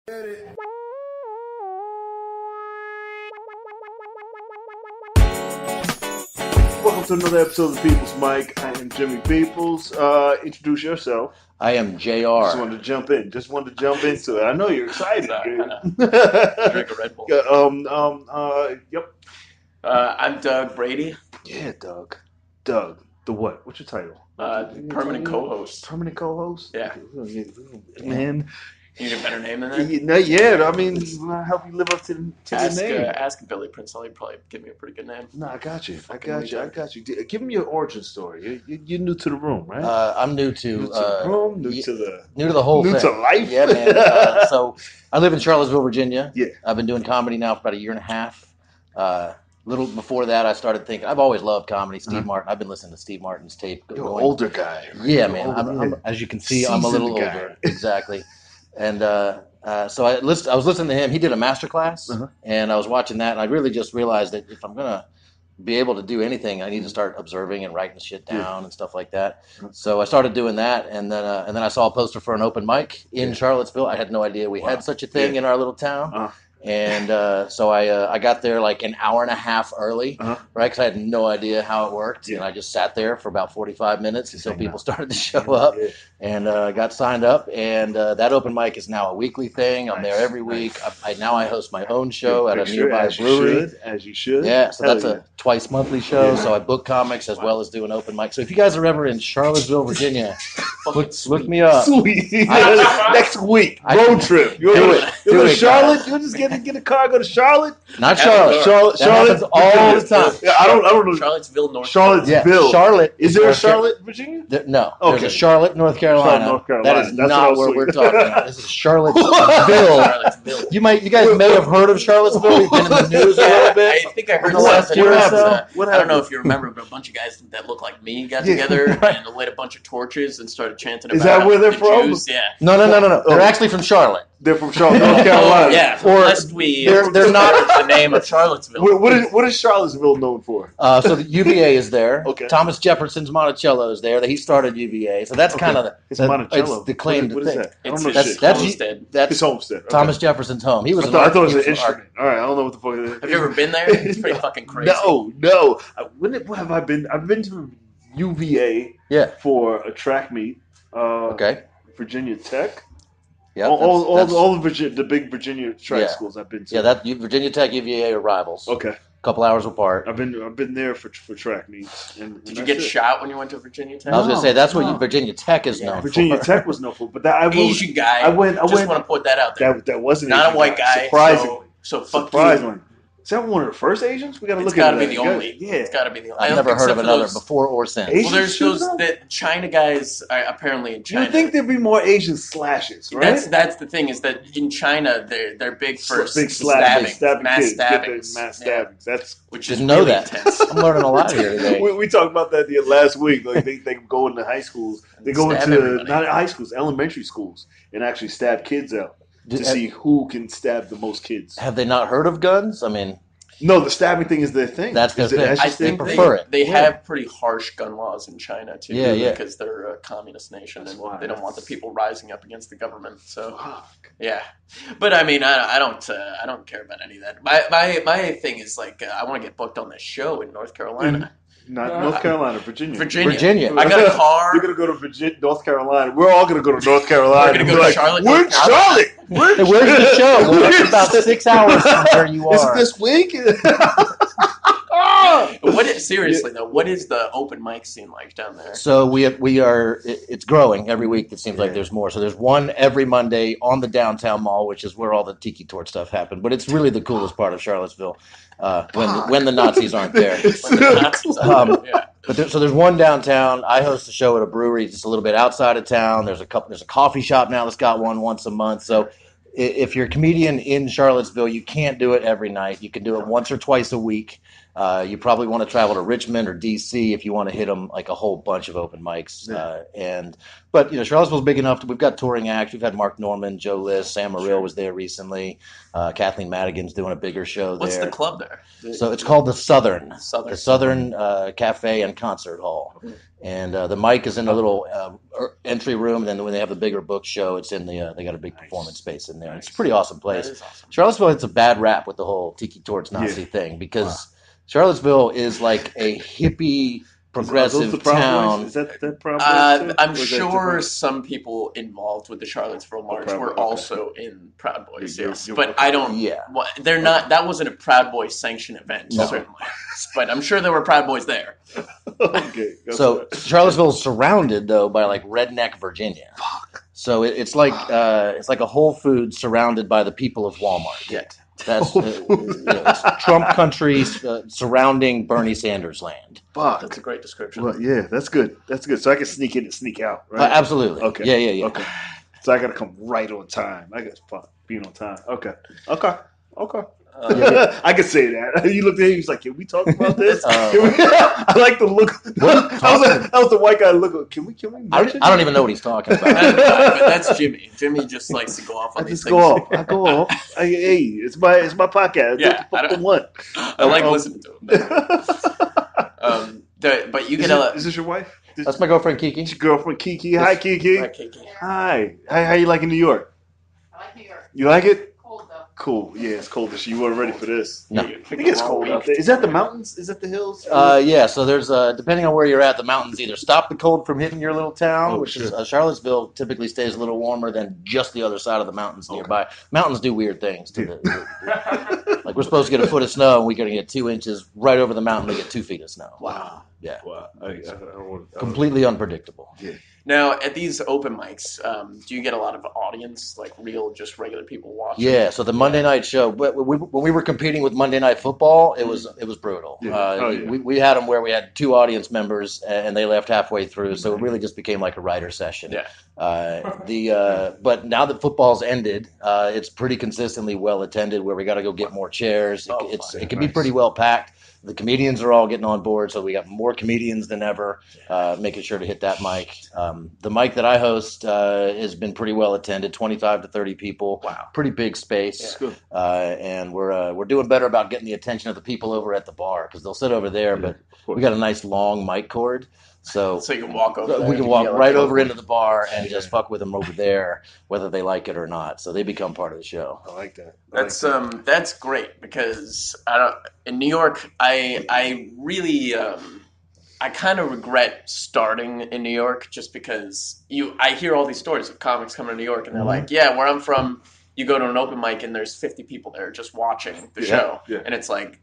Welcome to another episode of the People's Mic. I am Jimmy Peoples. Introduce yourself. I am JR. Just wanted to jump in. Just wanted to jump into it. I know you're excited. Drink a Red Bull. Yep. I'm Doug Brady. Yeah, Doug. Doug. The what? What's your title? Permanent co-host. Permanent co-host? Yeah. Man. You need a better name than that? Not yet. I mean, I'll help you live up to the name. Ask Billy Prince. He'll probably give me a pretty good name. No, I got you. I got you. Give him your origin story. You're new to the room, right? I'm new to the room, new to the whole thing. New to life. Yeah, man. So I live in Charlottesville, Virginia. Yeah. I've been doing comedy now for about a year and a half. Little before that, I started thinking. I've always loved comedy. Steve Martin. I've been listening to Steve Martin's tape. You're an older guy. Right? Yeah, man. I'm, as you can see, I'm a little older. Exactly. And so I was listening to him. He did a master class, and I was watching that, and I really just realized that if I'm gonna be able to do anything, I need to start observing and writing shit down and stuff like that. So I started doing that, and then I saw a poster for an open mic in Charlottesville. I had no idea we had such a thing in our little town. And so I got there like an hour and a half early, right? Because I had no idea how it worked. And I just sat there for about 45 minutes until people started to show up and got signed up. And that open mic is now a weekly thing. I'm there every week. Now I host my own show at a nearby brewery. As you should. Yeah, so that's a twice monthly show. So I book comics as well as do an open mic. So if you guys are ever in Charlottesville, Virginia, look me up. Sweet. Next week, road trip. You're going to Charlotte? You'll just get a car, go to Charlotte? Not Charlotte. Charlotte happens all the time. Yeah, I don't know. Charlottesville, North Charlottesville. Yeah, Charlotte. Is there a Charlotte, Virginia? No. Okay. There's a Charlotte, North Carolina. North Carolina. That is not where we're talking about. This is Charlottesville. You guys may have heard of Charlottesville. We've been in the news a little bit. I think I heard the last year or so. I don't know if you remember, but a bunch of guys that look like me got together and lit a bunch of torches and started chanting about Is that where they're from? Jews. Yeah. No. They're actually from Charlotte. They're from Charlotte, North Carolina. Yeah. Or lest we they're not the name of Charlottesville. What is Charlottesville known for? So the UVA is there. Okay. Thomas Jefferson's Monticello is there. He started UVA. So that's kind of it's Monticello. It's the claim to what think. Is that? I don't know That's homestead. That's his homestead. Okay. Thomas Jefferson's home. He was. I thought it was an instrument. All right, I don't know what the fuck it is. Have you ever been there? It's pretty fucking crazy. No. When have I been? I've been to UVA. For a track meet. Virginia Tech. Yeah, all the big Virginia track schools I've been to. Yeah, Virginia Tech, UVA are rivals. Okay, a couple hours apart. I've been there for track meets. And did you get shot when you went to Virginia Tech? I was going to say that's what Virginia Tech is known for. Virginia Tech was known for, but Asian guy. I just want to put that out there. That wasn't not a white guy. Surprisingly, so fuck you. Is that one of the first Asians? We got to look at it. It's got to be the only. Yeah, it's got to be the only. I've never heard of another before or since. Well, there's those China guys apparently in China. You would think there'd be more Asian slashes, right? That's the thing is that in China they're big for stabbings, mass stabbings. That's didn't know that. I'm learning a lot here today. We talked about that last week. Like they go into high schools. They go into not high schools, elementary schools, and actually stab kids out. To see who can stab the most kids. Have they not heard of guns? I mean, no, the stabbing thing is their thing. That's their thing. I think they prefer it. They have pretty harsh gun laws in China too. Yeah. Because they're a communist nation and they don't want the people rising up against the government. So yeah, but I mean, I don't care about any of that. My thing is like I want to get booked on this show in North Carolina. Not North Carolina, Virginia. Virginia. I got a car. You're going to go to North Carolina. We're all going to go to North Carolina. We're going to go to Charlotte. We're in Charlotte. Where's the show? We're about 6 hours from where you are. Is it this week? Seriously though, what is the open mic scene like down there? So we are. It's growing every week. It seems like there's more. So there's one every Monday on the downtown mall, which is where all the tiki torch stuff happened. But it's really the coolest part of Charlottesville when the Nazis aren't there. So there's one downtown. I host a show at a brewery just a little bit outside of town. There's a coffee shop now that's got one once a month. So if you're a comedian in Charlottesville, you can't do it every night. You can do it once or twice a week. You probably want to travel to Richmond or DC if you want to hit them like a whole bunch of open mics. But Charlottesville's big enough. We've got touring acts. We've had Mark Norman, Joe List, Sam Morril was there recently. Kathleen Madigan's doing a bigger show there. What's the club there? So it's called the Southern Cafe and Concert Hall. And the mic is in the little entry room. And then when they have the bigger book show, it's in the they got a big performance space in there. It's a pretty awesome place. That is awesome. Charlottesville, it's a bad rap with the whole Tiki Torch Nazi thing because Charlottesville is like a hippie progressive town. Is that Proud Boys? I'm sure some people involved with the Charlottesville March were also in Proud Boys. But I don't. Yeah, they're not. That wasn't a Proud Boys sanctioned event, certainly. But I'm sure there were Proud Boys there. Okay. So Charlottesville's surrounded though by like redneck Virginia. Fuck. So it's like a Whole Foods surrounded by the people of Walmart. Yeah. That's it's Trump country surrounding Bernie Sanders land. Fuck. That's a great description. Well, yeah, that's good. That's good. So I can sneak in and sneak out, right? Absolutely. Okay. Yeah. Okay. So I got to come right on time. I guess being on time. Okay. I can say that. You looked at him. He was like, "Can we talk about this?" I like the look. That was the white guy look. Can we? I don't even know what he's talking about. But that's Jimmy. Jimmy just likes to go off on these things. I go off. Hey, it's my podcast. Yeah, I like listening to him. But you get Is this your wife? That's my girlfriend Kiki. It's your girlfriend Kiki. Hi, Kiki. Hi, Kiki. Hi. How you liking New York? I like New York. You like it? Cold though. Cool. Yeah, it's cold. You weren't ready for this. No. I think it's cold out there. Is that the mountains? Is that the hills? Yeah. So there's depending on where you're at, the mountains either stop the cold from hitting your little town, which is Charlottesville typically stays a little warmer than just the other side of the mountains nearby. Mountains do weird things to like we're supposed to get a foot of snow, and we're going to get 2 inches right over the mountain. We get 2 feet of snow. Wow. Yeah. Wow. Completely unpredictable. Yeah. Now, at these open mics, do you get a lot of audience, like just regular people watching? Yeah. So the Monday night show, when we were competing with Monday Night Football, it was brutal. Yeah. We had them where we had 2 audience members, and they left halfway through, so it really just became like a writer session. Yeah. But now that football's ended, it's pretty consistently well attended. Where we got to go get more chairs. It can be pretty well packed. The comedians are all getting on board, so we got more comedians than ever, making sure to hit that mic. The mic that I host has been pretty well attended, 25 to 30 people. Wow. Pretty big space. Yeah. And we're doing better about getting the attention of the people over at the bar because they'll sit over there, but we got a nice long mic cord. So you can walk over there. We can walk right over into the bar and just fuck with them over there, whether they like it or not. So they become part of the show. I like that. That's great because in New York, I really I kind of regret starting in New York just because I hear all these stories of comics coming to New York and they're like, yeah, where I'm from, you go to an open mic and there's 50 people there just watching the show, and it's like.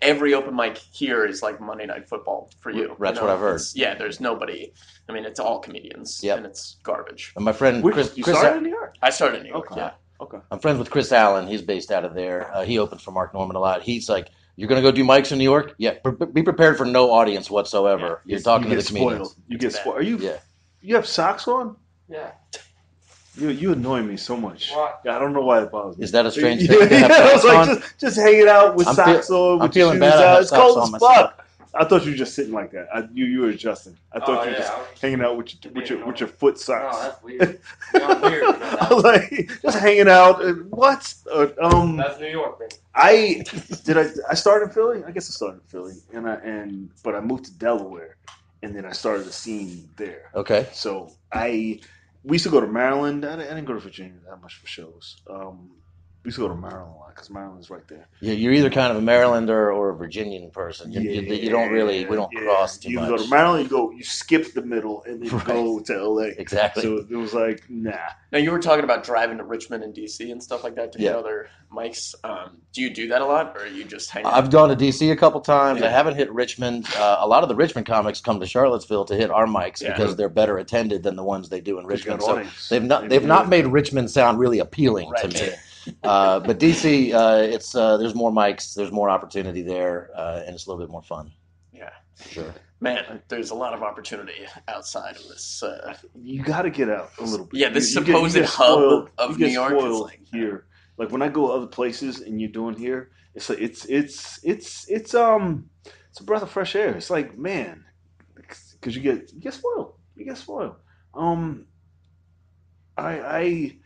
Every open mic here is like Monday Night Football for you. That's what I've heard. There's nobody. I mean, it's all comedians, and it's garbage. And my friend Chris, you started in New York? I started in New York. Okay. Yeah. Okay. I'm friends with Chris Allen. He's based out of there. He opens for Mark Norman a lot. He's like, "You're gonna go do mics in New York? Yeah, be prepared for no audience whatsoever. You're talking to the comedians. You get spoiled. Are you? Yeah. You have socks on? Yeah. You annoy me so much. What? I don't know why it bothers me. Is that a strange thing to have I was socks like, on? Just hanging out with socks on. I'm feeling bad. I have it's socks cold on as myself. fuck. I thought you were just sitting like that. You were adjusting. I thought you were just hanging out with your foot socks. Oh, that's weird. You're weird. I was like, just hanging out. What? That's New York, man. I started in Philly. I guess I started in Philly, but I moved to Delaware, and then I started a scene there. Okay. So we used to go to Maryland. I didn't go to Virginia that much for shows. We used to go to Maryland a lot because Maryland's right there. Yeah, you're either kind of a Marylander or a Virginian person. You don't really, we don't cross too much. You go to Maryland, you skip the middle, and then go to LA. Exactly. So it was like, nah. Now, you were talking about driving to Richmond and DC and stuff like that to hit other mics. Do you do that a lot, or are you just hanging out? I've gone to DC a couple times. I haven't hit Richmond. A lot of the Richmond comics come to Charlottesville to hit our mics because they're better attended than the ones they do in Richmond. So they've not made Richmond sound really appealing to me. But DC, there's more mics, there's more opportunity there, and it's a little bit more fun. Yeah, sure. Man, there's a lot of opportunity outside of this. You got to get out a little bit. Yeah, this supposed hub of New York is like here. Like when I go other places and you're doing here, it's like it's a breath of fresh air. It's like, man, because you get spoiled. You get spoiled. Um, I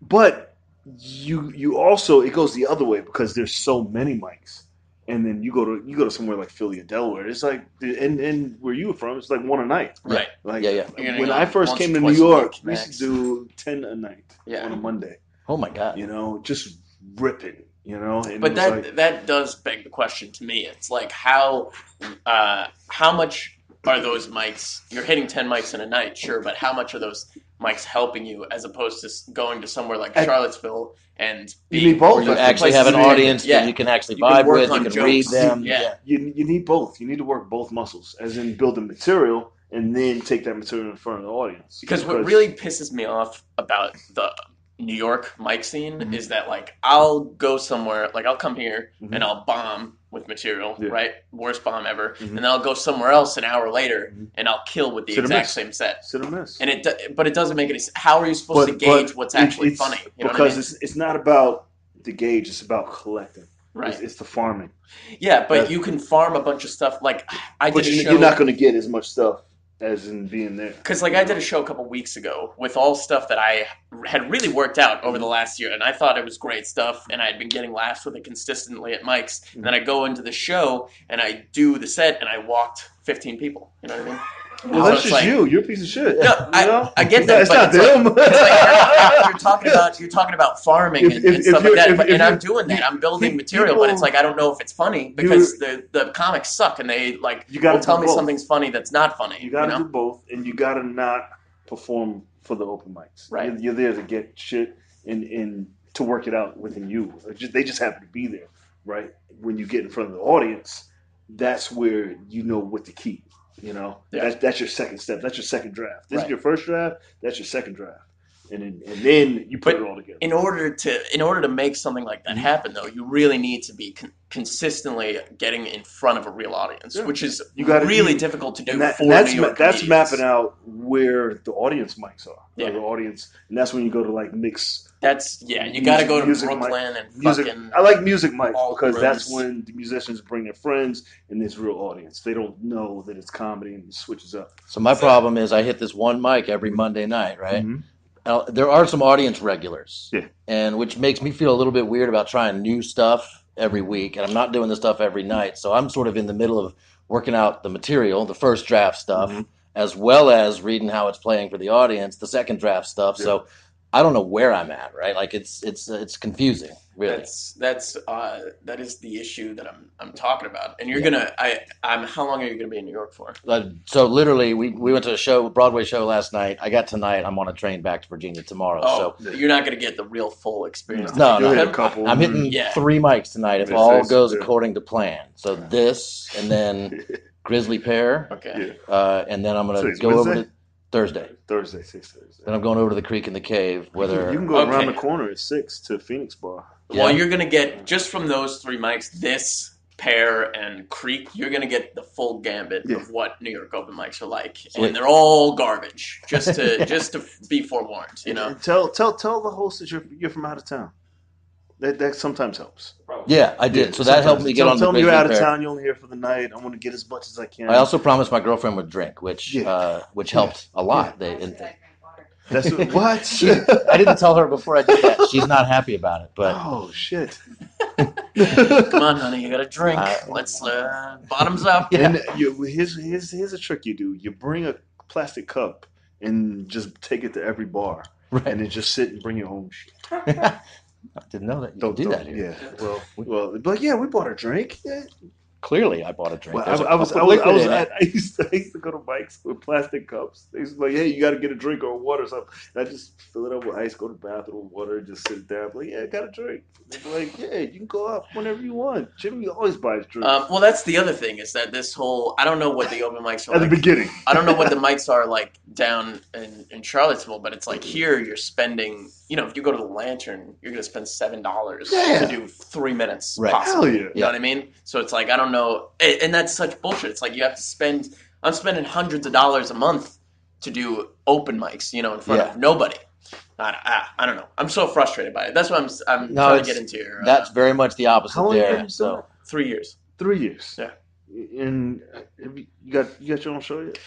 but you also it goes the other way because there's so many mics. And then you go to somewhere like Philly or Delaware. It's like and where you were from, it's like one a night. Right. Like Yeah. when I first came to New York, we used to do 10 a night on a Monday. Oh my God. You know, just ripping. You know, and but that does beg the question to me. It's like how much are those mics? You're hitting 10 mics in a night, sure, but how much are those mics helping you as opposed to going to somewhere like Charlottesville and you need both. Where you actually have an audience that you can actually vibe with, you can read them. You need both. You need to work both muscles, as in building material and then take that material in front of the audience. Because what really pisses me off about the New York mic scene is that, like, I'll go somewhere, like I'll come here and I'll bomb with material, right? Worst bomb ever. And then I'll go somewhere else an hour later and I'll kill with the exact same set. Sit or miss. And but it doesn't make any sense. How are you supposed to gauge what's actually funny? You know because what I mean? it's not about the gauge, it's about collecting. Right. It's the farming. Yeah, but you can farm a bunch of stuff. Like, I did a show. You're not going to get as much stuff as in being there. Because, like, I did a show a couple weeks ago with all stuff that I had really worked out over the last year, and I thought it was great stuff, and I had been getting laughs with it consistently at mics. And then I go into the show, and I do the set, and I walked 15 people. You know what I mean? Well, that's just like, you. You're a piece of shit. No, I get that. It's not them. Like, you're talking about farming and stuff like that. And I'm doing that. I'm building material, but it's like I don't know if it's funny because the comics suck and they will tell me something's funny that's not funny. You got to do both, and you got to not perform for the open mics. Right. You're there to get shit and to work it out within you. They just happen to be there, right? When you get in front of the audience, that's where you know what to keep. You know, that's your second step. That's your second draft. This is your first draft. That's your second draft, and then you put it all together. In order to make something like that happen, though, you really need to be consistently getting in front of a real audience, which is really difficult to do for New York That's comedians. mapping out where the audience mics are. The audience, and that's when you go to like mix. You got to go to Brooklyn and fucking. I like music mics because that's when the musicians bring their friends and there's real audience. They don't know that it's comedy and it switches up. So my problem is I hit this one mic every Monday night, right? Mm-hmm. There are some audience regulars, and which makes me feel a little bit weird about trying new stuff every week, and I'm not doing this stuff every night. So I'm sort of in the middle of working out the material, the first draft stuff, as well as reading how it's playing for the audience, the second draft stuff. Yeah. So I don't know where I'm at, right? Like it's confusing, really. That is the issue that I'm talking about. And you're how long are you gonna be in New York for? So literally, we went to a Broadway show last night. I got tonight. I'm on a train back to Virginia tomorrow. Oh, so you're not gonna get the real full experience. No. I'm hitting 3 mics tonight if all goes according to plan. So this and then Grizzly Pear. Okay. And then I'm gonna go over to Thursday. 6 Thursday. Then I'm going over to the Creek and the Cave. You can go around the corner at 6 to Phoenix Bar. Well, you're going to get, just from those 3 mics, this, Pear, and Creek, you're going to get the full gambit of what New York open mics are like. Sweet. And they're all garbage, just to be forewarned, you know? Tell the host that you're from out of town. That sometimes helps. Yeah, I did. So that helped me get on the Tell them you're out of town, you're only here for the night. I want to get as much as I can. I also promised my girlfriend would drink, which helped a lot. That's what? I didn't tell her before I did that. She's not happy about it. But oh, shit. Come on, honey, you got to drink. Let's bottoms up. Yeah. And here's a trick you do. You bring a plastic cup and just take it to every bar. Right. And then just sit and bring your own shit. I didn't know that you do that here. Yeah, well, but yeah, we bought a drink. Yeah. Clearly, I bought a drink. Well, I used to go to mics with plastic cups. They used to be like, hey, you got to get a drink or water or something. And I just fill it up with ice, go to the bathroom, water, just sit down. I'm like, yeah, I got a drink. They'd be like, yeah, you can go up whenever you want. Jimmy always buys drinks. Well, that's the other thing is that this whole, I don't know what the open mics are at the beginning. I don't know what the mics are like down in Charlottesville, but it's like here you're spending, if you go to the Lantern, you're going to spend $7 to do 3 minutes. Right. Possibly. Hell yeah. You know what I mean? So it's like, I don't know. And that's such bullshit. It's like you have to I'm spending hundreds of dollars a month to do open mics, in front of nobody. I don't know. I'm so frustrated by it. That's what I'm trying to get into here. That's very much the opposite. How long there. have you done it? 3 years. 3 years. Yeah. And you got your own show yet?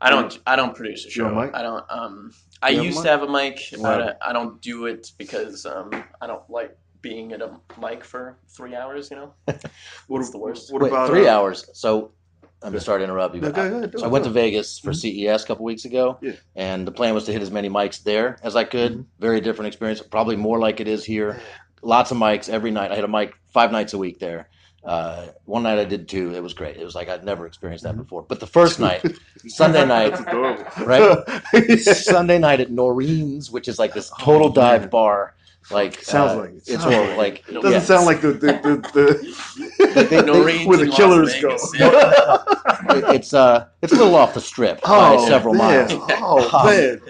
I don't produce a show. You have a mic? I don't. I used to have a mic. Wow. I don't do it because I don't like being at a mic for 3 hours. What's the worst? What about 3 hours? So I'm sorry to interrupt you. No, go ahead. So I went to Vegas for CES a couple weeks ago, Yeah. and the plan was to hit as many mics there as I could. Mm-hmm. Very different experience, probably more like it is here. Lots of mics every night. I had a mic 5 nights a week there. One night I did 2. It was great. It was like I'd never experienced that before. But the first night, Sunday night, That's adorable. right? Sunday night at Noreen's, which is like this total dive bar. Like Sounds like it. It's Sounds horrible. Like It doesn't sound like the Noreen's where the in killers Las go. Vegas, yeah. it's a little off the strip by several man. miles. Oh man.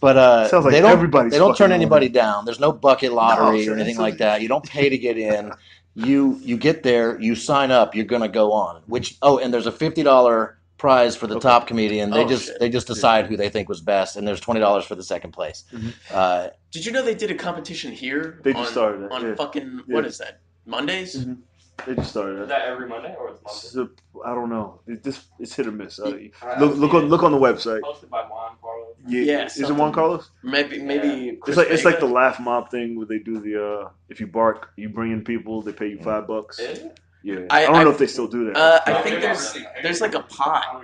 But Sounds like they don't everybody's they don't turn fucking anybody on it. down. There's no bucket lottery No, or anything so- like that. You don't pay to get in. You get there, you sign up, you're gonna go on. And there's a $50 prize for the top comedian. They just decide who they think was best, and there's $20 for the second place. Mm-hmm. Did you know they did a competition here? They just started that, fucking Yeah. what is that? Mondays? Mhm. They just started Is that. that every Monday or it's Monday? I don't know. It's hit or miss. Alright, Look on the website. Hosted by Juan Carlos. Yeah, Is it Juan Carlos? Maybe. Chris It's like Vega? the laugh mob thing where they do the if you bark, you bring in people, they pay you $5. Is it? Yeah, I don't know if they still do that. I think there's like a pot.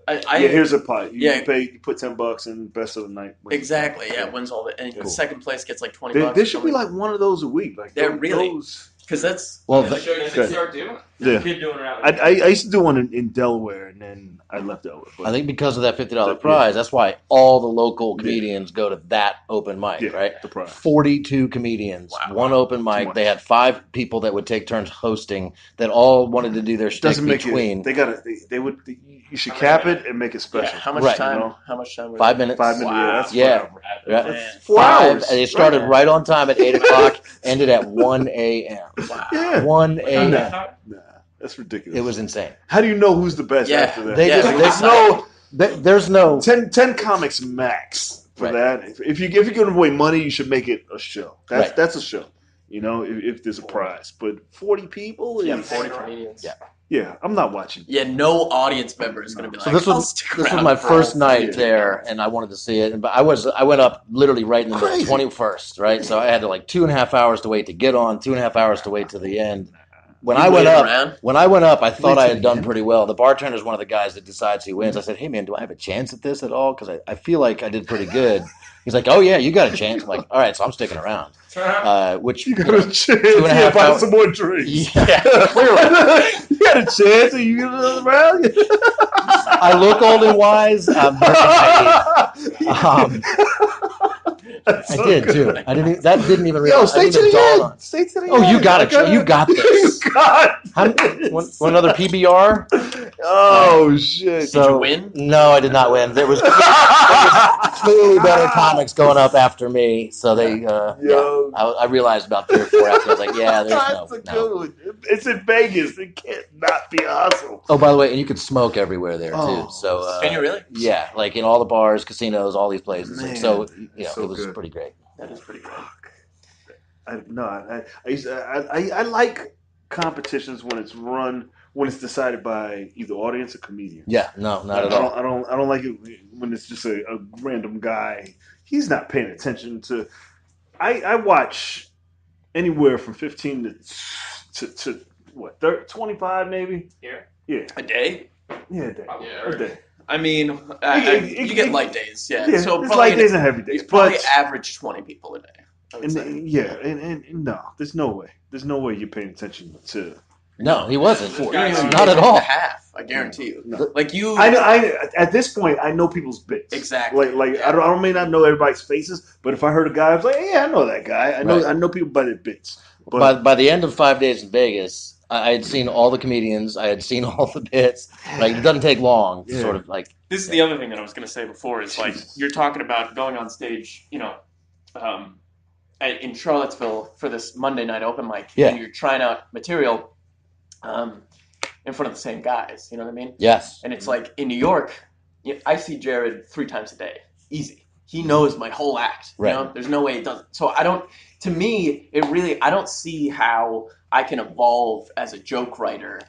Yeah, here's a pot. You Yeah. put $10 and best of the night. Exactly. Yeah, wins all the and Cool. second place gets like $20. There should be like one of those a week. Like Yeah, really? those- because that's Well, You should start doing it. Yeah. There's a kid doing it out I used to do one in Delaware, and then I left Delaware. But I think because of that $50 prize, that's why all the local comedians go to that open mic, Yeah, right? the prize. 42 comedians, Wow. one open Too mic. much. They had 5 people that would take turns hosting that all wanted to do their shtick doesn't make between it. They gotta. They would. You should cap it and make it special. how much Right. time? You know? How much time? 5 minutes. 5 minutes. Wow. That's Yeah. forever. Yeah. Man. 4 hours. They started right on time at 8 o'clock, ended at 1 a.m. Wow. Yeah. 1 a.m. Nah, that's ridiculous. It was insane. How do you know who's the best Yeah. after that? They Yeah, just, they there's no 10 comics max for Right. that. If you're giving away money, you should make it a show. Right. That's a show. You know, if there's a prize. But 40 people? Yeah, is- 40 comedians. Yeah. Yeah, I'm not watching. Yeah, no audience member is going to be like, So this I'll was stick this was around my for first all night 40. there, and I wanted to see it. But I went up literally right in the middle, Crazy. 21st, right? So I had to 2.5 hours to wait to get on, 2.5 hours to wait to the end. When You I went waited up, around? I thought Wait I till had the done end? pretty well. The bartender's one of the guys that decides who wins. I said, "Hey man, do I have a chance at this at all? Because I feel like I did pretty good." He's like, "Oh yeah, you got a chance." I'm like, "All right, so I'm sticking around." Which You you got know, a chance. 2.5 Yeah, buy hours. some more drinks. Yeah, clearly. You got a chance and you get another round? I look old and wise. I'm very naive. That's I so did good. too. That didn't even Yo, realize. stay I to didn't the even dawn end. on. Stay to the Oh, end. you got it. You got this. You got Want another PBR? Oh, shit. So, you win? No, I did not win. There was clearly better comics going up after me. So they, Yo. I realized about 3 or 4 after. I was like, yeah, there's That's a good one. It's in Vegas. It can't not be a hustle. Oh, by the way, and you could smoke everywhere there Oh. too. So Can you really? yeah, like in all the bars, casinos, all these places. Man, So so it was good. pretty great. That is pretty great. I like competitions when it's decided by either audience or comedian. Yeah, no, not at all. I don't like it when it's just a random guy. He's not paying attention to. I watch anywhere from 15 to what 25 maybe. Here? Yeah, A day? yeah, a day. Yeah. A day. I mean, It- you get light days, yeah. Yeah, So it's probably like days and heavy days, you probably but average 20 people a day. I would say. and no, there's no way. There's no way you're paying attention to. No, he wasn't. This guy- Not at all. Half, I guarantee you. No. Like you, I at this point I know people's bits Exactly. Like Yeah. I may not know everybody's faces, but if I heard a guy, I was like, yeah, I know that guy. Right. I know people by their bits. But By the end of 5 days in Vegas, I had seen all the comedians. I had seen all the bits. Like it doesn't take long. To Yeah. sort of like This is the other thing that I was going to say before is like Jesus. you're talking about going on stage, in Charlottesville for this Monday night open mic, Yeah. and you're trying out material in front of the same guys. You know what I mean? yes, And it's like in New York, I see Jared 3 times a day, easy. he knows my whole act. Right. You know, there's no way it doesn't. So I don't. To me, I don't see how I can evolve as a joke writer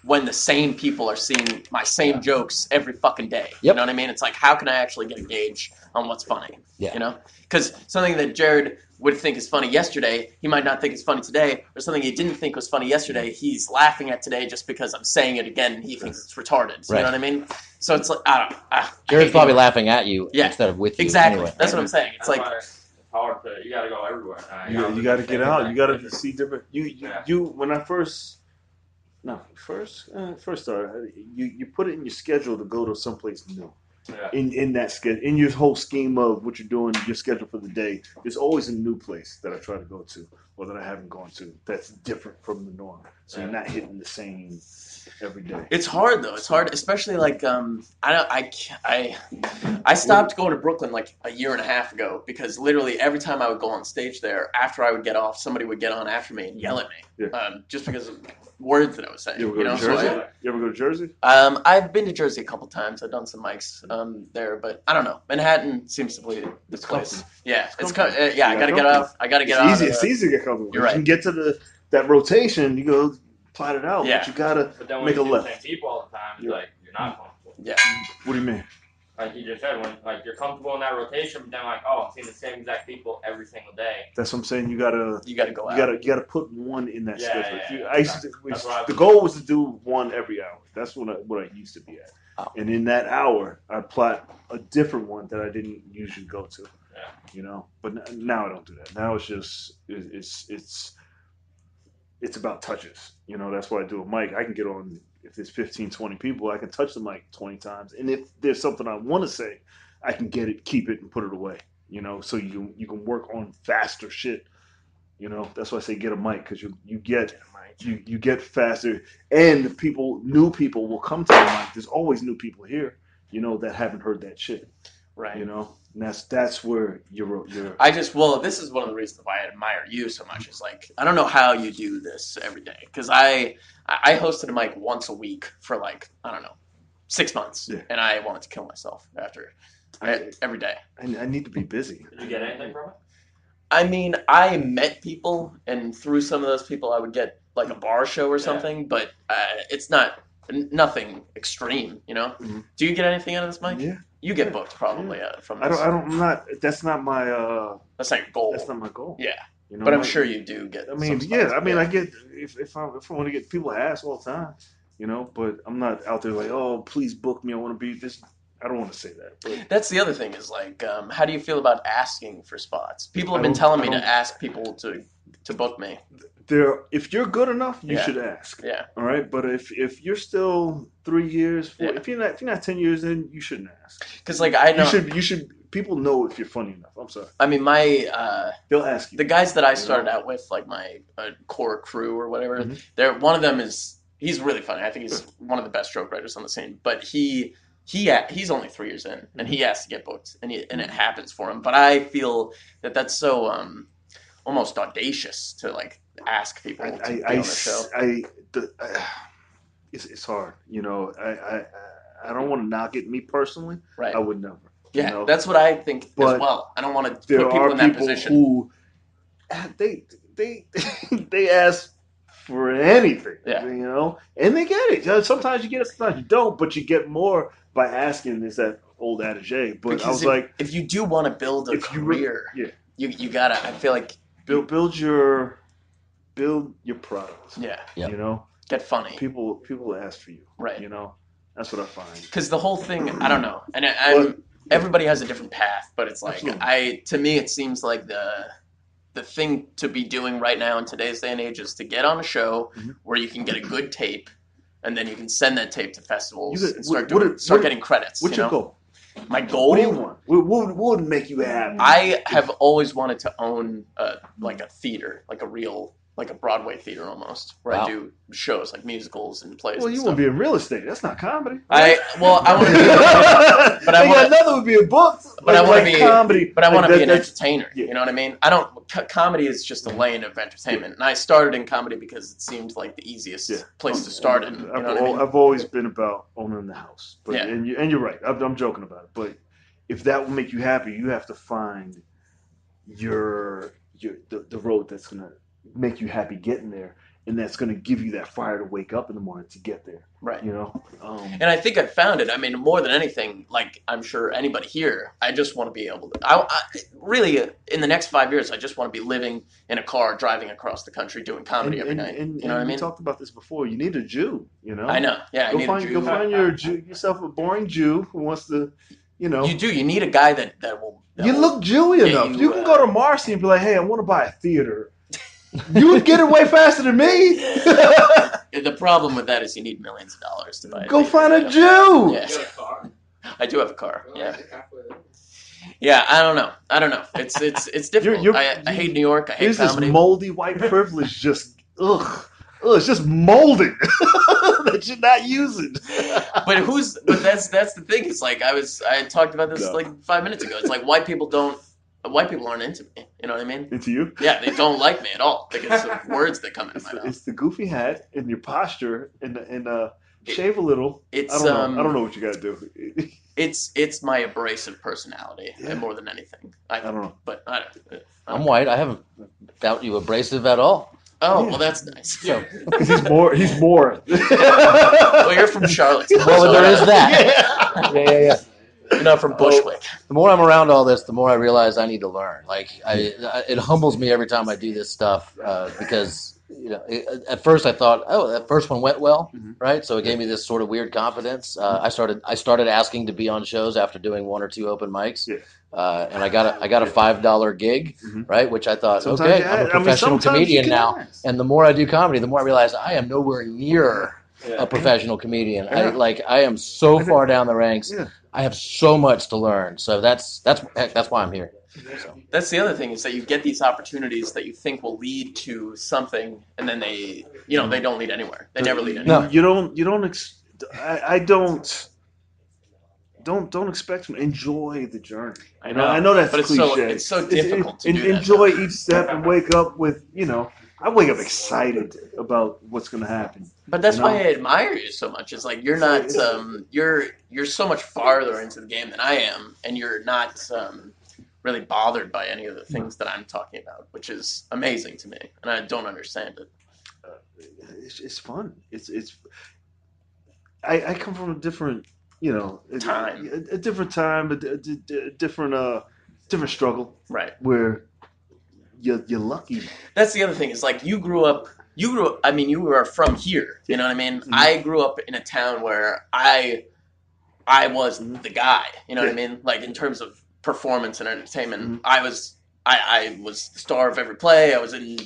when the same people are seeing my same jokes every fucking day. Yep. You know what I mean? It's like, how can I actually get a gauge on what's funny? Yeah. You know, because something that Jared would think is funny yesterday, he might not think is funny today, or something he didn't think was funny yesterday, he's laughing at today just because I'm saying it again and he thinks it's retarded. You know what I mean? So it's like, I don't know. Jared's probably laughing at you instead of with you. Exactly. Anyway. That's what I'm saying. It's like, it's hard to, you got to go everywhere. You got to get out. You got to see different. You when I first started, you put it in your schedule to go to someplace new. Yeah. In that schedule, in your whole scheme of what you're doing, your schedule for the day, there's always a new place that I try to go to or that I haven't gone to that's different from the norm. So you're not hitting the same every day. It's hard though. It's hard, especially like I stopped going to Brooklyn like a year and a half ago because literally every time I would go on stage there, after I would get off, somebody would get on after me and yell at me, just because of words that I was saying. You ever go to Jersey? You ever go to Jersey? I've been to Jersey a couple times. I've done some mics there, but I don't know. Manhattan seems to be the place. Yeah, it's I gotta get off. I gotta get out. It's easy to get comfortable. You're right. You can get to that rotation. You go plot it out. Yeah. But you gotta make a left. The same people all the time. It's like you're not comfortable. Yeah. What do you mean? Like you just said, when like you're comfortable in that rotation, but then like, oh, I'm seeing the same exact people every single day. That's what I'm saying. You gotta go out. You gotta put one in that schedule. The goal was to do one every hour. That's what I used to be at. Oh. And in that hour, I plot a different one that I didn't usually go to. Yeah. You know, but now I don't do that. Now it's just it's about touches. You know, that's why I do a mic. I can get on. If there's 15, 20 people, I can touch the mic 20 times. And if there's something I want to say, I can get it, keep it, and put it away. You know, so you can work on faster shit. You know, that's why I say get a mic, because you get faster. And new people will come to the mic. There's always new people here, you know, that haven't heard that shit. Right. You know, and that's where you're. This is one of the reasons why I admire you so much. Is like, I don't know how you do this every day, because I hosted a mic once a week for like, I don't know, 6 months, and I wanted to kill myself after every day. I need to be busy. Did you get anything from it? I mean, I met people, and through some of those people, I would get like a bar show or something, but it's nothing extreme, you know. Mm-hmm. Do you get anything out of this mic? Yeah. You get booked probably from this. That's not my. That's not your goal. That's not my goal. Yeah. You know, but I'm sure you do get. I mean, I get if I want to get people ask all the time, you know. But I'm not out there like, oh, please book me. I want to be this. I don't want to say that. But that's the other thing is like, how do you feel about asking for spots? People have been telling me to ask people to book me. If you're good enough, you should ask. Yeah. All right. But if you're still 3 years, 4, if you're not 10 years in, you shouldn't ask. Because like I know you should. People know if you're funny enough. I'm sorry. I mean, they'll ask you. The guys that I started out with, like my core crew or whatever, one of them he's really funny. I think he's one of the best joke writers on the scene. But he's only 3 years in, and he has to get booked, and it happens for him. But I feel that's so almost audacious to like ask people to be on the show. It's hard, you know. I don't want to knock it. Me personally, right? I would never. Yeah, you know? that's what I think as well. I don't want to put people in that position. Who they ask for anything, you know, and they get it. Sometimes you get it, sometimes you don't, but you get more by asking. Is that old adage? But because I was like, if you do want to build a career, you gotta. I feel like build your product. Yeah, you know, get funny. People ask for you, right? You know, that's what I find. Because the whole thing, I don't know, and everybody has a different path, but it's like to me, it seems like the thing to be doing right now in today's day and age is to get on a show where you can get a good tape, and then you can send that tape to festivals and start getting credits. What's your goal? My goal? What do you want? What would make you happy? I have always wanted to own like a theater, like a Broadway theater almost, where I do shows like musicals and plays. Well, you want to be in real estate. That's not comedy. I want to be, but I want another would be a book. But I want to be comedy. But I want to be an entertainer. Yeah. You know what I mean? Comedy is just a lane of entertainment, and I started in comedy because it seemed like the easiest place to start in. You know what I mean? I've always been about owning the house, but and you're right. I'm joking about it, but if that will make you happy, you have to find the road that's gonna make you happy getting there, and that's gonna give you that fire to wake up in the morning to get there. Right. You know. And I think I found it. I mean, more than anything, like I'm sure anybody here, I just want to be able to. Really, in the next 5 years, I just want to be living in a car, driving across the country, doing comedy every night. You know what I mean? We talked about this before. You need a Jew. You know. I know. Yeah, go find yourself a boring Jew who wants to. You know. You do. You need a guy that will. You look Jewy enough. You can go to Marcy and be like, "Hey, I want to buy a theater." You would get it way faster than me. The problem with that is you need millions of dollars to buy it. Go find a Jew. Yeah. I do have a car. Yeah. Yeah, I don't know. It's difficult. I hate New York. I hate comedy. This moldy white privilege just it's just molding that you're not using. But that's the thing. It's like I talked about this like 5 minutes ago. It's like white people aren't into me. You know what I mean? Into you? Yeah, they don't like me at all because of words that come into my mouth. It's the goofy hat and your posture and shave a little. I don't know what you got to do. It's my abrasive personality more than anything. I don't know, but I'm white. I haven't found you abrasive at all. Oh, well, that's nice. Because he's more. Well, you're from Charlotte. Well, there is that. Yeah. You're not from Bushwick. The more I'm around all this, the more I realize I need to learn. Like, it humbles me every time I do this stuff because, at first I thought, that first one went well, right? So it gave me this sort of weird confidence. I started asking to be on shows after doing 1 or 2 open mics. Yeah. And I got a $5 gig, right? Which I thought, okay, I'm a professional comedian now. And the more I do comedy, the more I realize I am nowhere near a professional comedian. Yeah. I am so far down the ranks. Yeah. I have so much to learn. So that's why I'm here. So. That's the other thing is that you get these opportunities that you think will lead to something, and then they don't lead anywhere. They never lead anywhere. No, you don't. I don't expect to enjoy the journey. I know that's but cliche. It's so difficult to do enjoy each step and wake up with I wake up excited about what's going to happen. But that's why I admire you so much. It's like you're not you're so much farther into the game than I am, and you're not really bothered by any of the things that I'm talking about, which is amazing to me, and I don't understand it. It's fun. I come from a different time, a different time, a different struggle, right? Where you're lucky. That's the other thing. Is like you grew up. I mean, you were from here. You know what I mean? Mm-hmm. I grew up in a town where I was the guy. You know what I mean? Like in terms of performance and entertainment, I was the star of every play. I was in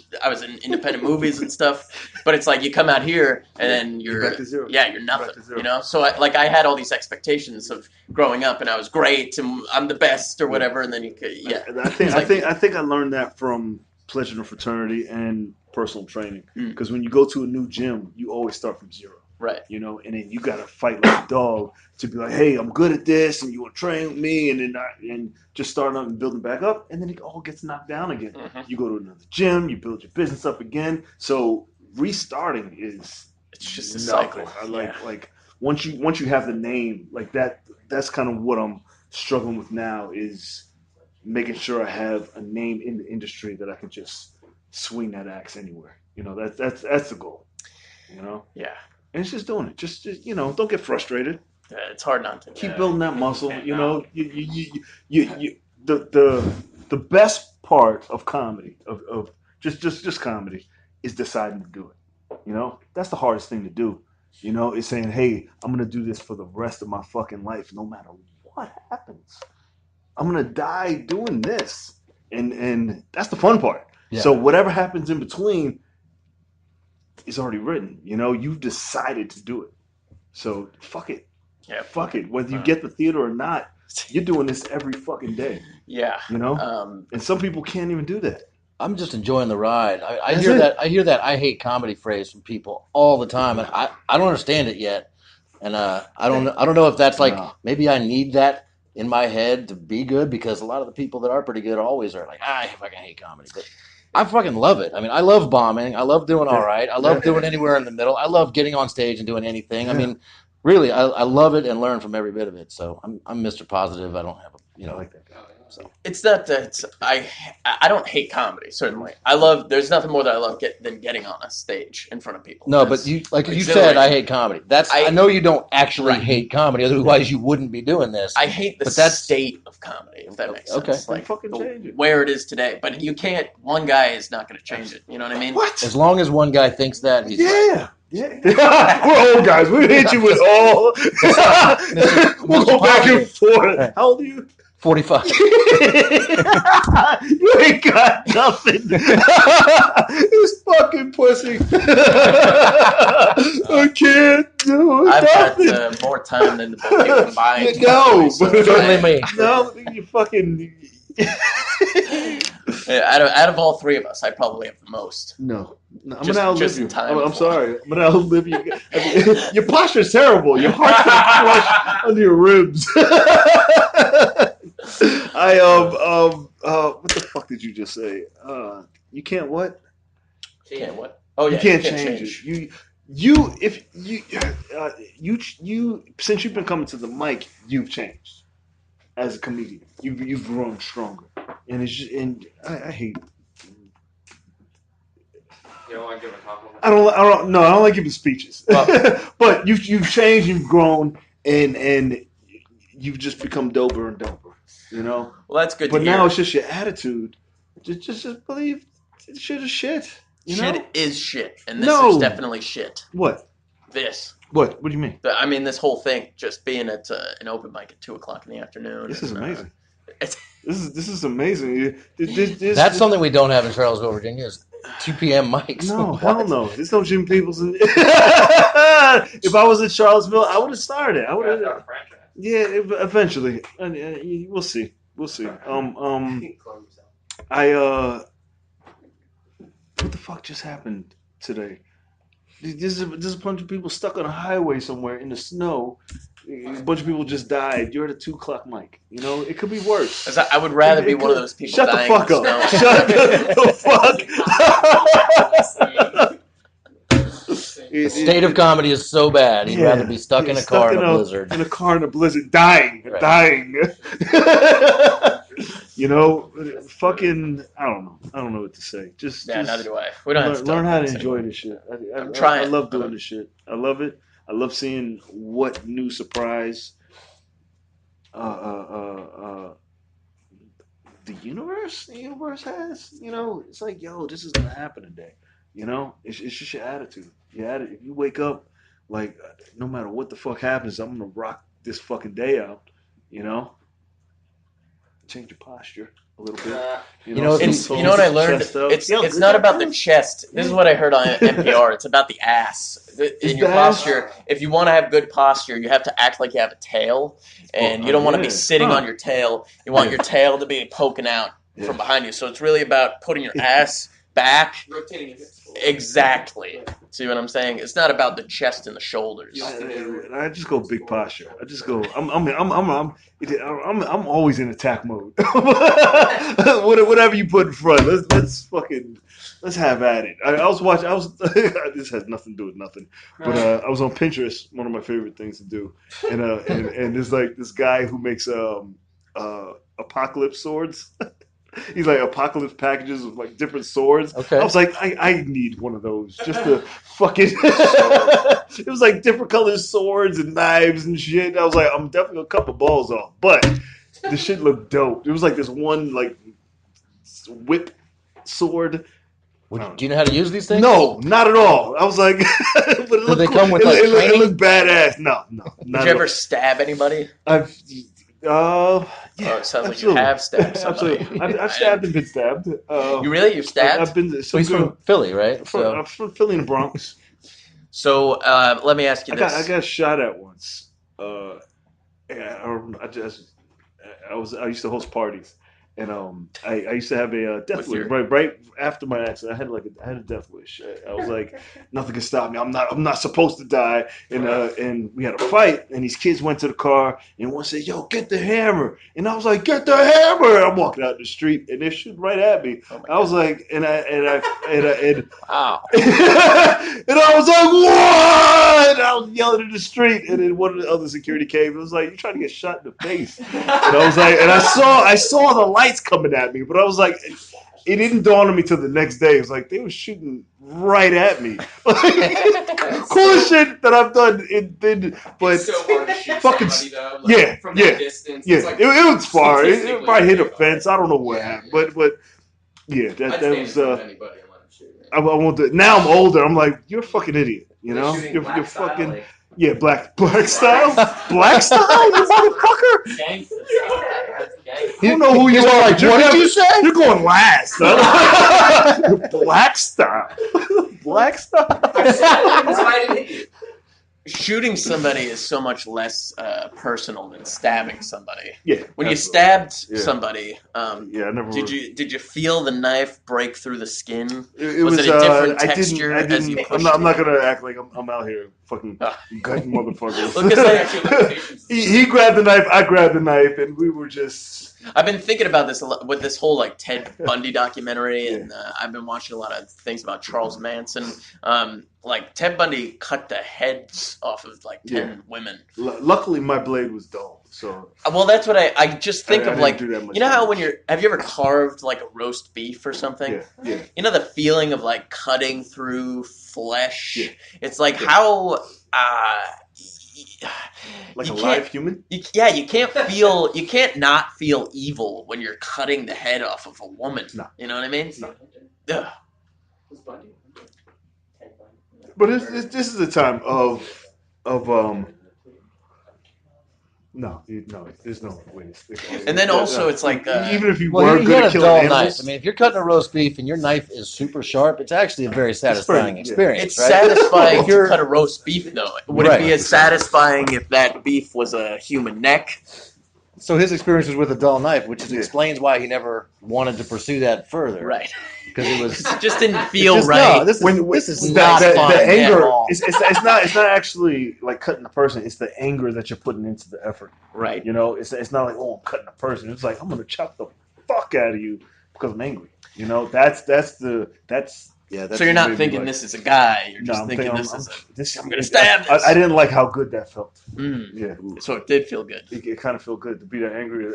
independent movies and stuff. But it's like you come out here and then you're back to zero. Yeah, you're nothing. You know. So I had all these expectations of growing up, and I was great, and I'm the best or whatever. And then I think I learned that from Pledging a Fraternity and personal training. Because when you go to a new gym, you always start from zero. Right. And then you got to fight like a dog to be like, hey, I'm good at this, and you want to train with me, and just starting up and building back up, and then it all gets knocked down again. Mm-hmm. You go to another gym, you build your business up again. So restarting it's just a cycle. Like once you have the name like that, that's kind of what I'm struggling with now is making sure I have a name in the industry that I can just swing that axe anywhere. That's the goal. Yeah. And it's just doing it. Just don't get frustrated. Yeah, it's hard not to. Keep building that muscle. The best part of comedy, of just comedy, is deciding to do it. That's the hardest thing to do. Is saying, hey, I'm gonna do this for the rest of my fucking life, no matter what happens. I'm gonna die doing this, and that's the fun part. Yeah. So whatever happens in between is already written. You've decided to do it. So fuck it. Yeah. Fuck it. Whether you get the theater or not, you're doing this every fucking day. Yeah. And some people can't even do that. I'm just enjoying the ride. I hear that I hate comedy phrase from people all the time, and I don't understand it yet. And I don't know if that's maybe I need that in my head to be good, because a lot of the people that are pretty good always are like, I fucking hate comedy. But I fucking love it. I mean, I love bombing. I love doing all right. I love doing anywhere in the middle. I love getting on stage and doing anything. I mean, really, I love it and learn from every bit of it. So I'm Mr. Positive. I don't have I like that guy. So It's not that I don't hate comedy. Certainly, There's nothing more that I love than getting on a stage in front of people. no, That's but you like you said, exhilarating. I hate comedy. I know you don't actually Right. hate comedy, otherwise you wouldn't be doing this. I hate the But that's- state of comedy, if that makes sense. Okay. Like fucking change it. where it is today. But you can't. One guy is not going to change it. You know what I mean? What? As long as one guy thinks that, he's right. Yeah. We're old guys. We hit you with all. We'll go back and forth. Right. How old are you? 45. You ain't got nothing. This fucking pussy. I can't do I've nothing. got more time than the both of you combined. No, Certainly me. No, you fucking. Out of all three of us, I probably have the most. No. I'm Just- gonna outlive just you. in time I'm for sorry. I'm gonna outlive you. Your posture's terrible. Your heart's gonna flush under your ribs. What the fuck did you just say? You can't what? Can't what? Oh yeah, You can't change it. You since you've been coming to the mic, you've changed as a comedian. You've grown stronger, and it's just, and I hate. You don't want to give a compliment? I don't like giving speeches. Well- But you've changed, you've grown, and you've just become doper and doper. You know. Well, that's good. But to now hear. it's just your attitude. Just believe shit is shit. You know? Shit is shit, and this No. is definitely shit. What? This. What do you mean? I mean, this whole thing, just being at an open mic at 2:00 in the afternoon. This is amazing. It's, This is amazing. This, That's something we don't have in Charlottesville, Virginia. Is 2 p.m. mics. No, What? hell no. There's no Jim Peoples in. If I was in Charlottesville, I would have started. I would have. franchise. Yeah, eventually. We'll see. We'll see. What the fuck just happened today? There's a bunch of people stuck on a highway somewhere in the snow. A bunch of people just died. You're at a 2:00 mic. You know, it could be worse. I would rather be one of those people Shut the dying fuck in up. the snow. Shut the fuck. The state of comedy is so bad. He'd rather be stuck in a car in a blizzard. In a car in a blizzard, dying. You know, fucking. I don't know what to say. Just Neither do I. We don't have to learn how to talk enjoy anymore. this shit. I'm trying. I love doing this shit. I love it. I love seeing what new surprise the universe has. You know, it's like, yo, this is gonna happen today. You know, it's just your attitude. If you wake up like, no matter what the fuck happens, I'm gonna rock this fucking day out. You know, change your posture a little bit. You know, You know what I learned? It's not about the chest. This is what I heard on NPR. It's about the ass. In your posture, if you want to have good posture, you have to act like you have a tail, and you don't want to be sitting on your tail. You want your tail to be poking out from behind you. So it's really about putting your ass back. Rotating your hips. Exactly. See what I'm saying? It's not about the chest and the shoulders. I just go big posture. I just go. I'm always in attack mode. Whatever you put in front, let's have at it. I was watching. This has nothing to do with nothing. But I was on Pinterest. One of my favorite things to do. And there's like this guy who makes apocalypse swords. He's like apocalypse packages of like different swords. Okay. I was like, I need one of those just to fucking. It was like different colored swords and knives and shit. I was like, I'm definitely gonna cut my balls off, but the shit looked dope. It was like this one like whip sword. Do you know how to use these things? No, not at all. I was like, but it looked they cool. come with like it training? looked badass. No. Did you ever stab anybody? Yeah, it sounds like you have stabbed somebody. Absolutely. I've stabbed and been stabbed. You really? You've stabbed? I've been. So he's from Philly, right? I'm from Philly in the Bronx. So let me ask you this. I got shot at once. I used to host parties, And I used to have a death wish right after my accident. I had a death wish. I was like, nothing can stop me. I'm not supposed to die. And we had a fight. And these kids went to the car, and one said, "Yo, get the hammer." And I was like, "Get the hammer!" I'm walking out the street, and they're shooting right at me. I was like, wow. And I was like, "What?" I was yelling in the street, and then one of the other security came. It was like, "You're trying to get shot in the face." And I was like, and I saw the lights coming at me, but I was like, it didn't dawn on me till the next day. It was like they were shooting right at me. Coolest shit that I've done. But it's so hard to shoot fucking somebody, though. Like, from that distance. Yeah, like, it was far. It probably hit a fence. I don't know what happened, but yeah, that was. Anybody and let him shoot, I won't do it. Now I'm older. I'm like, you're a fucking idiot. You know, you're fucking. Like, yeah, black style, black style, you motherfucker. Gangster. You don't know who you are. Like, what did you say? You're going last. Black style. Black style. Shooting somebody is so much less personal than stabbing somebody. Yeah. When you stabbed somebody, I never. Did you feel the knife break through the skin? It was it a different texture? I'm not gonna act like I'm out here fucking gutting motherfuckers. He grabbed the knife, I grabbed the knife, and we were just. I've been thinking about this a lot with this whole like Ted Bundy documentary, and I've been watching a lot of things about Charles Manson. Like Ted Bundy cut the heads off of like 10 women. Luckily, my blade was dull, so. Well, that's what I just think of like. You know how when have you ever carved like a roast beef or something? Yeah. You know the feeling of like cutting through flesh. Yeah. It's like how. Like a live human? You can't not feel evil when you're cutting the head off of a woman. No. You know what I mean? No. Ugh. But this is a time of no, there's no way. And then also it's like even if you were good at killing animals. Knife. I mean, if you're cutting a roast beef and your knife is super sharp, it's actually a very satisfying experience. It's right? satisfying to cut a roast beef, though. Would it be as satisfying if that beef was a human neck? So his experience was with a dull knife, which explains why he never wanted to pursue that further. Right. Because it just didn't feel right. No, this is not fun the anger. At all. It's not actually like cutting the person. It's the anger that you're putting into the effort. Right. You know, it's not like, oh, I'm cutting a person. It's like, I'm gonna chop the fuck out of you because I'm angry. You know, that's. So you're not thinking this is a guy. You're just thinking I'm going to stab this. I didn't like how good that felt. Yeah. So it did feel good. It kind of felt good to be that angry.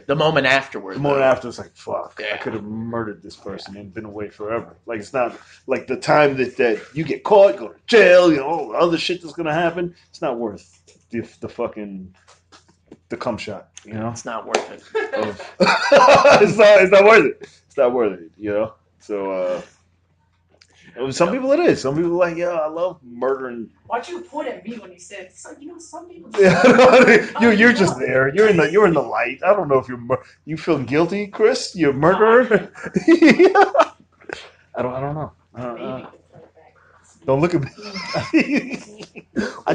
The moment afterward. The moment after, it's like, fuck. Yeah. I could have murdered this person and been away forever. Like, it's not like the time that you get caught, go to jail, you know, all the other shit that's going to happen. It's not worth the fucking the cum shot, you know? It's not worth it. It's not worth it. It's not worth it, you know? So, some people it is. Some people are like, yeah, I love murdering. Why'd you point at me when you said it's like, some people? You're just there. You're in the light. I don't know if you feel guilty, Chris. You're a murderer. I don't know. Don't look at me.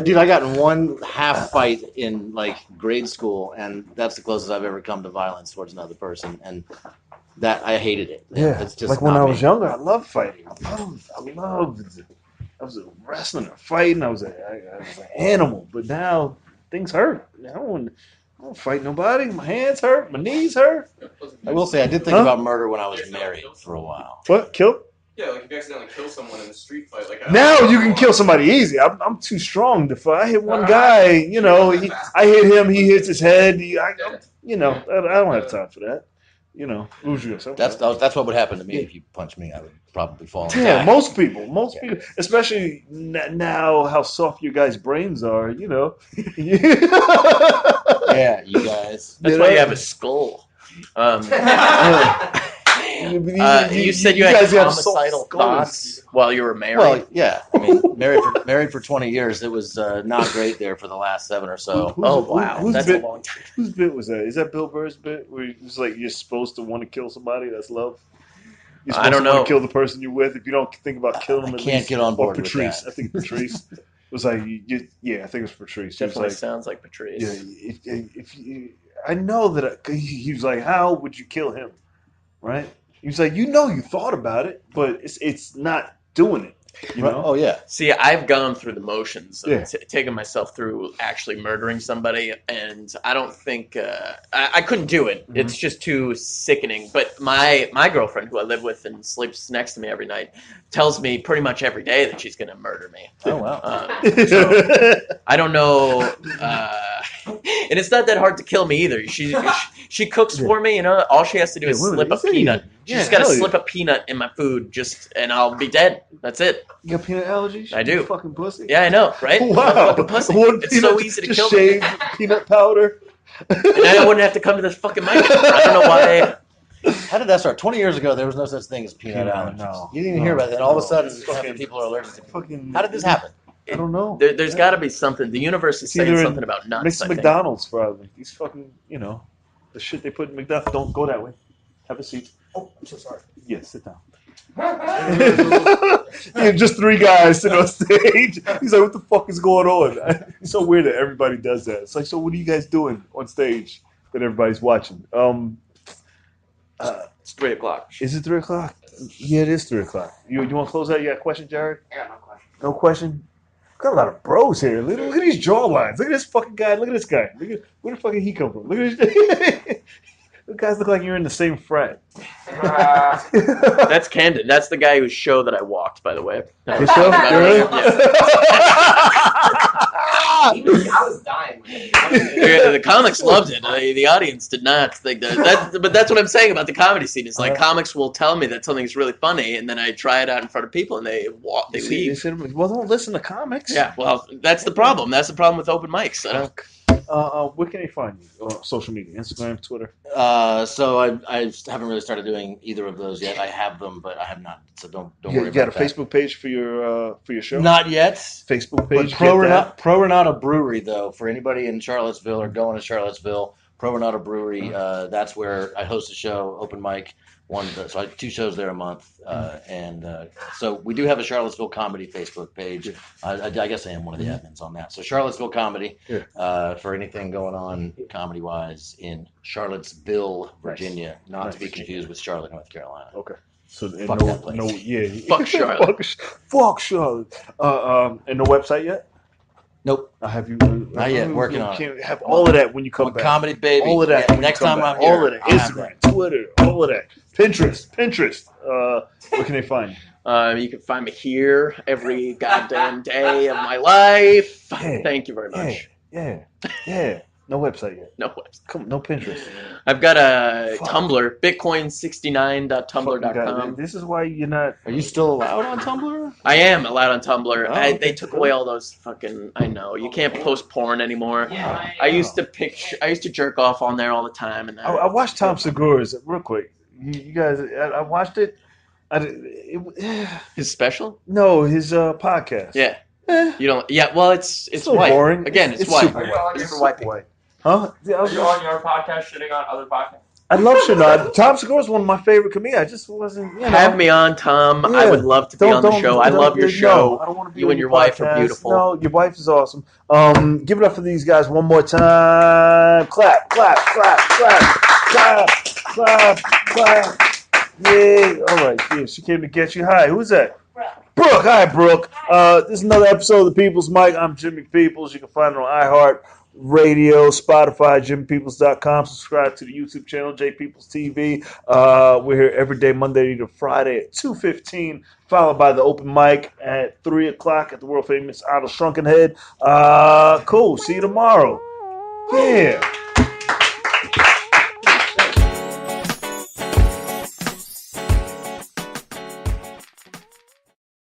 Dude, I got in one half fight in like grade school, and that's the closest I've ever come to violence towards another person, and that I hated it. Yeah, it's just like when I was younger, I loved fighting. I was wrestling or fighting. I was an animal. But now things hurt. I don't fight nobody. My hands hurt. My knees hurt. I will say I did think about murder when I was married for a while. What? Kill? Yeah, like if you accidentally kill someone in a street fight, like now you can kill somebody easy. I'm too strong to fight. I hit one guy, you know. I hit him. He hits his head. I don't have time for that. You know, that's what would happen to me if you punched me. I would probably fall. Yeah, most people, especially now, how soft your guys' brains are. You know. Yeah, you guys. That's why you have a skull. You said you had homicidal thoughts while you were married. Well, yeah. I mean, married for 20 years. It was not great there for the last 7 or so. Wow, that's a long time. Whose bit was that? Is that Bill Burr's bit where it's like you're supposed to want to kill somebody? That's love. You're supposed to want to kill the person you're with. If you don't think about killing them, I can't get on board Patrice. with that. I think Patrice was like, I think it was Patrice. Definitely sounds like Patrice. Yeah, if I know that he was like, how would you kill him? Right? He was like, you thought about it, but it's not doing it. You know? Oh yeah. See, I've gone through the motions of Yeah. taking myself through actually murdering somebody, and I don't think I couldn't do it. Mhm. It's just too sickening. But my girlfriend, who I live with and sleeps next to me every night, tells me pretty much every day that she's going to murder me. Oh wow. So I don't know, and it's not that hard to kill me either. She cooks for me. All she has to do is slip a peanut. She just got to slip a peanut in my food, and I'll be dead. That's it. You got peanut allergies? I do. You fucking pussy. Yeah, I know, right? Wow. I'm a fucking pussy. It's so easy to kill me. Just shave peanut powder. And I wouldn't have to come to this fucking mic. I don't know why. How did that start? 20 years ago, there was no such thing as peanut allergies. No. You didn't even hear about that. And all of a sudden, Fucking- people are allergic to it. Fucking, How did this happen? I don't know. There's got to be something. The universe is It's saying either in something about nuts. Mix I think. McDonald's probably. These fucking, the shit they put in McDonald's. Don't go that way. Have a seat. Oh, I'm so sorry. Yeah, sit down. Just three guys sitting on stage. He's like, what the fuck is going on? It's so weird that everybody does that. It's like, so what are you guys doing on stage that everybody's watching? It's 3 o'clock. Is it 3 o'clock? Yeah, it is 3 o'clock. You want to close out? You got a question, Jared? I got no question. No question? Got a lot of bros here. Look at these jawlines. Look at this fucking guy. Look at this guy. Where the fuck did he come from? Look at this. You guys look like you're in the same frat. That's Camden. That's the guy whose show that I walked, by the way. His show? Really? I was dying. Yeah, the comics loved it. The audience did not think that. But that's what I'm saying about the comedy scene. It's like comics will tell me that something's really funny, and then I try it out in front of people, and they leave. Well, don't listen to comics. Yeah, well, that's the problem. That's the problem with open mics. I don't. Where can they find you? Social media, Instagram, Twitter. So I haven't really started doing either of those yet. I have them, but I have not. So don't worry about that. You got a Facebook page for your show? Not yet. Facebook page. But Pro Renata Brewery, though, for anybody in Charlottesville or going to Charlottesville, Pro Renata Brewery. That's where I host a show, open mic. So I have 2 shows there a month, so we do have a Charlottesville Comedy Facebook page. I guess I am one of the admins on that. So Charlottesville Comedy, for anything going on comedy-wise in Charlottesville, Virginia, not to be confused with Charlotte, North Carolina. Okay. So fuck that place. Fuck Charlotte. Fuck Charlotte. And no website yet? Nope. I have you. Not yet. Working on it. Can't have all of that when you come back. Comedy baby. All of that. Yeah, next time I'm here. All of that. Instagram, Twitter, all of that. Pinterest. Where can they find you? You can find me here every goddamn day of my life. Yeah. Thank you very much. Yeah. No website yet. No website. Come, no Pinterest. I've got a Tumblr, bitcoin69.tumblr.com. This is why you're not. Are you still allowed on Tumblr? I am allowed on Tumblr. Oh, they took away all those fucking. I know you can't post porn anymore. Yeah, I used to jerk off on there all the time, and I watched Tom Segura's real quick. You guys, I watched it. His special? No, his podcast. Yeah. You don't. Yeah. Well, it's so white. boring. Again, it's It's white. super It's for white people. Huh? You're on your podcast shitting on other podcasts. I love Shanad. Tom Segura's one of my favorite comedians. I just wasn't. Have me on, Tom. I would love to be on the show. I love your show. I don't want to be You on and your wife are podcast. beautiful. No, your wife is awesome. Give it up for these guys one more time. Clap, clap, clap, clap, clap, clap, clap. Yeah. All right. Yeah, she came to get you. Hi. Who's that? Brooke. Hi, Brooke. This is another episode of the People's Mic. I'm Jimmy Peoples. You can find it on iHeart Radio, Spotify, JimmyPeoples.com. Subscribe to the YouTube channel, J Peoples TV. We're here every day, Monday to Friday at 2:15, followed by the open mic at 3 o'clock at the world famous Idle Shrunken Head. Cool. See you tomorrow. Yeah.